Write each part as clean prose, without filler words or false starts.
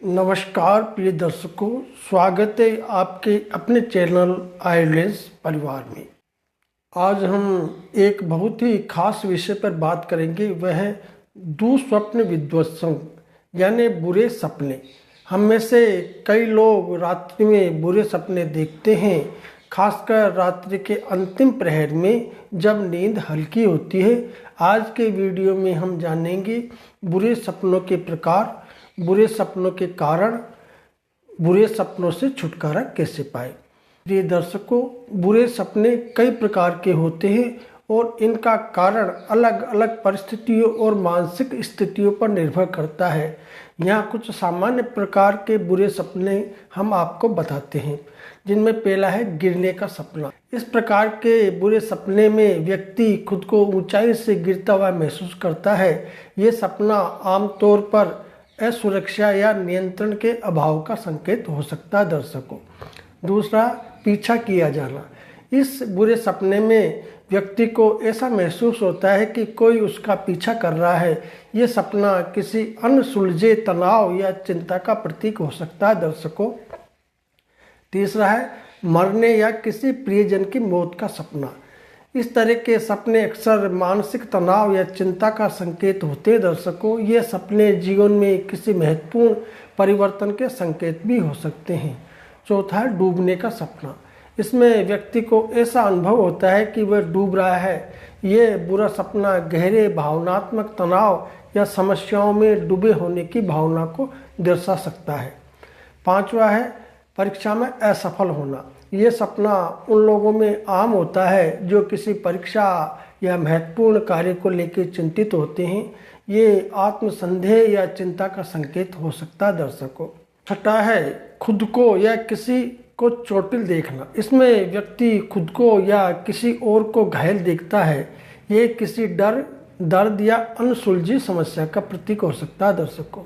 नमस्कार प्रिय दर्शकों, स्वागत है आपके अपने चैनल आयुर्वेद परिवार में। आज हम एक बहुत ही खास विषय पर बात करेंगे, वह है दुःस्वप्न विध्वंसम यानी बुरे सपने। हम में से कई लोग रात्रि में बुरे सपने देखते हैं, खासकर रात्रि के अंतिम प्रहर में जब नींद हल्की होती है। आज के वीडियो में हम जानेंगे बुरे सपनों के प्रकार, बुरे सपनों के कारण, बुरे सपनों से छुटकारा कैसे पाए। प्रिय दर्शकों, बुरे सपने कई प्रकार के होते हैं और इनका कारण अलग अलग परिस्थितियों और मानसिक स्थितियों पर निर्भर करता है। यहाँ कुछ सामान्य प्रकार के बुरे सपने हम आपको बताते हैं, जिनमें पहला है गिरने का सपना। इस प्रकार के बुरे सपने में व्यक्ति खुद को ऊंचाई से गिरता हुआ महसूस करता है। ये सपना आमतौर पर असुरक्षा या नियंत्रण के अभाव का संकेत हो सकता है दर्शकों। दूसरा, पीछा किया जाना। इस बुरे सपने में व्यक्ति को ऐसा महसूस होता है कि कोई उसका पीछा कर रहा है। ये सपना किसी अनसुलझे तनाव या चिंता का प्रतीक हो सकता है दर्शकों। तीसरा है मरने या किसी प्रियजन की मौत का सपना। इस तरह के सपने अक्सर मानसिक तनाव या चिंता का संकेत होते हैं दर्शकों। ये सपने जीवन में किसी महत्वपूर्ण परिवर्तन के संकेत भी हो सकते हैं। चौथा है डूबने का सपना। इसमें व्यक्ति को ऐसा अनुभव होता है कि वह डूब रहा है। ये बुरा सपना गहरे भावनात्मक तनाव या समस्याओं में डूबे होने की भावना को दर्शा सकता है। पांचवा है परीक्षा में असफल होना। ये सपना उन लोगों में आम होता है जो किसी परीक्षा या महत्वपूर्ण कार्य को लेकर चिंतित होते हैं। ये आत्मसंदेह या चिंता का संकेत हो सकता है दर्शकों। छठा है खुद को या किसी को चोटिल देखना। इसमें व्यक्ति खुद को या किसी और को घायल देखता है। ये किसी डर, दर्द या अनसुलझी समस्या का प्रतीक हो सकता है दर्शकों।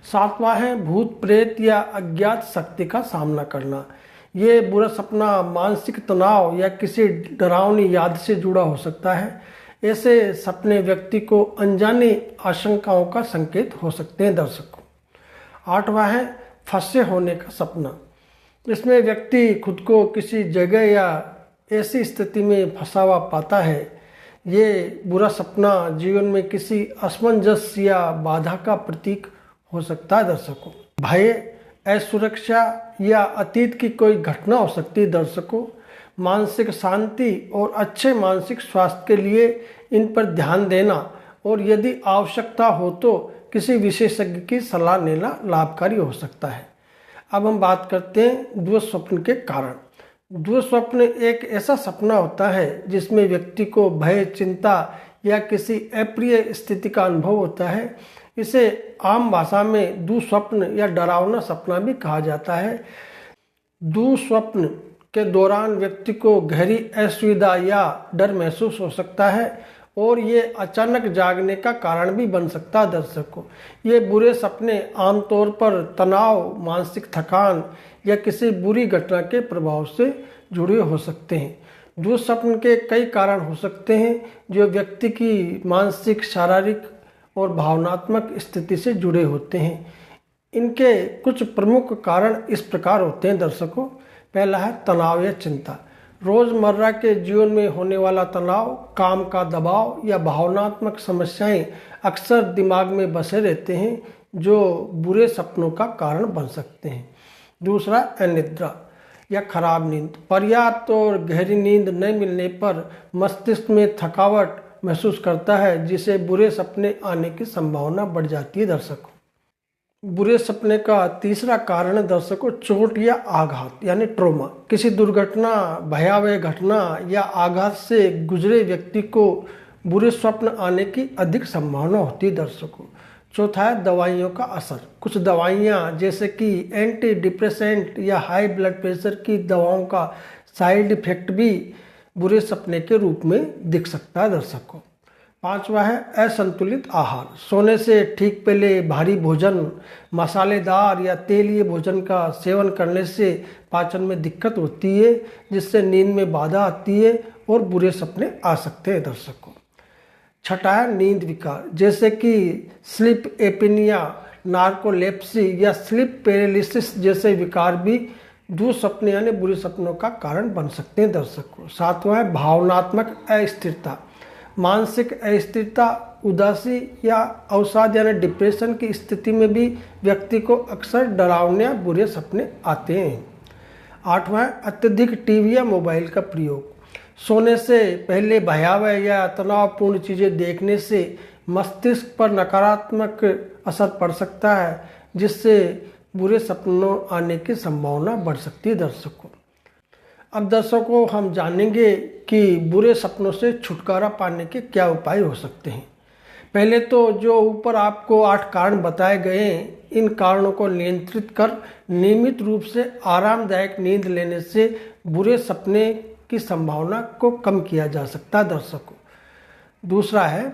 सातवां है भूत प्रेत या अज्ञात शक्ति का सामना करना। ये बुरा सपना मानसिक तनाव या किसी डरावनी याद से जुड़ा हो सकता है। ऐसे सपने व्यक्ति को अनजानी आशंकाओं का संकेत हो सकते हैं दर्शकों। आठवां है फंसे होने का सपना। इसमें व्यक्ति खुद को किसी जगह या ऐसी स्थिति में फंसा हुआ पाता है। ये बुरा सपना जीवन में किसी असमंजस या बाधा का प्रतीक हो सकता है दर्शकों। भय, असुरक्षा या अतीत की कोई घटना हो सकती है दर्शकों। मानसिक शांति और अच्छे मानसिक स्वास्थ्य के लिए इन पर ध्यान देना और यदि आवश्यकता हो तो किसी विशेषज्ञ की सलाह लेना लाभकारी हो सकता है। अब हम बात करते हैं दुःस्वप्न के कारण। दुःस्वप्न एक ऐसा सपना होता है जिसमें व्यक्ति को भय, चिंता या किसी अप्रिय स्थिति का अनुभव होता है। इसे आम भाषा में दुःस्वप्न या डरावना सपना भी कहा जाता है। दुःस्वप्न के दौरान व्यक्ति को गहरी असुविधा या डर महसूस हो सकता है और ये अचानक जागने का कारण भी बन सकता है दर्शकों। ये बुरे सपने आमतौर पर तनाव, मानसिक थकान या किसी बुरी घटना के प्रभाव से जुड़े हो सकते हैं। दुःस्वप्न के कई कारण हो सकते हैं जो व्यक्ति की मानसिक, शारीरिक और भावनात्मक स्थिति से जुड़े होते हैं। इनके कुछ प्रमुख कारण इस प्रकार होते हैं दर्शकों। पहला है तनाव या चिंता। रोजमर्रा के जीवन में होने वाला तनाव, काम का दबाव या भावनात्मक समस्याएं अक्सर दिमाग में बसे रहते हैं, जो बुरे सपनों का कारण बन सकते हैं। दूसरा, अनिद्रा या खराब नींद। पर्याप्त और गहरी नींद न मिलने पर मस्तिष्क में थकावट महसूस करता है, जिसे बुरे सपने आने की संभावना बढ़ जाती है दर्शकों। बुरे सपने का तीसरा कारण है दर्शकों चोट या आघात यानी ट्रॉमा। किसी दुर्घटना, भयावह घटना या आघात से गुजरे व्यक्ति को बुरे स्वप्न आने की अधिक संभावना होती है दर्शकों। चौथा है दवाइयों का असर। कुछ दवाइयाँ जैसे कि एंटी डिप्रेसेंट या हाई ब्लड प्रेशर की दवाओं का साइड इफेक्ट भी बुरे सपने के रूप में दिख सकता है दर्शकों। पांचवा है असंतुलित आहार। सोने से ठीक पहले भारी भोजन, मसालेदार या तेलीय भोजन का सेवन करने से पाचन में दिक्कत होती है, जिससे नींद में बाधा आती है और बुरे सपने आ सकते हैं दर्शकों। छठा है नींद विकार, जैसे कि स्लीप एपिनिया, नार्कोलेप्सी या स्लीप पैरालिसिस जैसे विकार भी दुःस्वप्न यानी बुरे सपनों का कारण बन सकते हैं दर्शकों। सातवां है भावनात्मक अस्थिरता। मानसिक अस्थिरता, उदासी या अवसाद यानी डिप्रेशन की स्थिति में भी व्यक्ति को अक्सर डरावने या बुरे सपने आते हैं। आठवां, अत्यधिक टीवी या मोबाइल का प्रयोग। सोने से पहले भयावह या तनावपूर्ण चीज़ें देखने से मस्तिष्क पर नकारात्मक असर पड़ सकता है, जिससे बुरे सपनों आने की संभावना बढ़ सकती है दर्शकों। अब दर्शकों हम जानेंगे कि बुरे सपनों से छुटकारा पाने के क्या उपाय हो सकते हैं। पहले तो जो ऊपर आपको 8 कारण बताए गए हैं, इन कारणों को नियंत्रित कर नियमित रूप से आरामदायक नींद लेने से बुरे सपने की संभावना को कम किया जा सकता है दर्शकों। दूसरा है,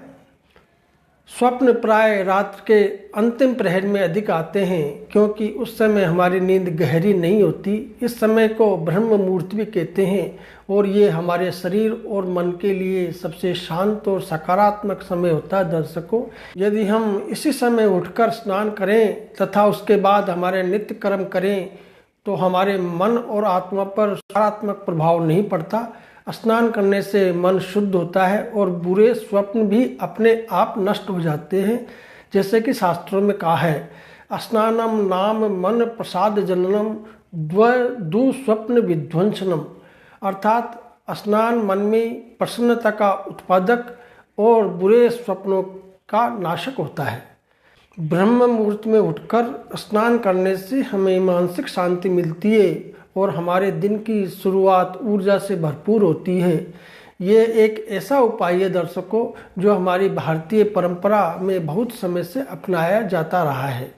स्वप्न प्राय रात के अंतिम प्रहर में अधिक आते हैं, क्योंकि उस समय हमारी नींद गहरी नहीं होती। इस समय को ब्रह्म मुहूर्त भी कहते हैं और ये हमारे शरीर और मन के लिए सबसे शांत और सकारात्मक समय होता है दर्शकों। यदि हम इसी समय उठकर स्नान करें तथा उसके बाद हमारे नित्य कर्म करें तो हमारे मन और आत्मा पर सकारात्मक प्रभाव नहीं पड़ता। स्नान करने से मन शुद्ध होता है और बुरे स्वप्न भी अपने आप नष्ट हो जाते हैं, जैसे कि शास्त्रों में कहा है, स्नानम नाम मन प्रसाद जननम दुःस्वप्न विध्वंसनम। अर्थात स्नान मन में प्रसन्नता का उत्पादक और बुरे स्वप्नों का नाशक होता है। ब्रह्म मुहूर्त में उठकर स्नान करने से हमें मानसिक शांति मिलती है और हमारे दिन की शुरुआत ऊर्जा से भरपूर होती है। ये एक ऐसा उपाय है दर्शकों जो हमारी भारतीय परंपरा में बहुत समय से अपनाया जाता रहा है।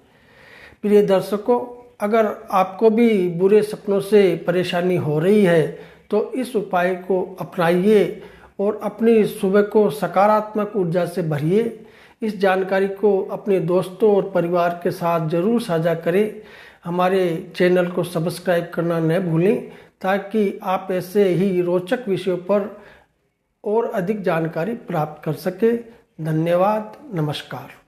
प्रिय दर्शकों, अगर आपको भी बुरे सपनों से परेशानी हो रही है तो इस उपाय को अपनाइए और अपनी सुबह को सकारात्मक ऊर्जा से भरिए। इस जानकारी को अपने दोस्तों और परिवार के साथ जरूर साझा करें। हमारे चैनल को सब्सक्राइब करना न भूलें ताकि आप ऐसे ही रोचक विषयों पर और अधिक जानकारी प्राप्त कर सकें। धन्यवाद, नमस्कार।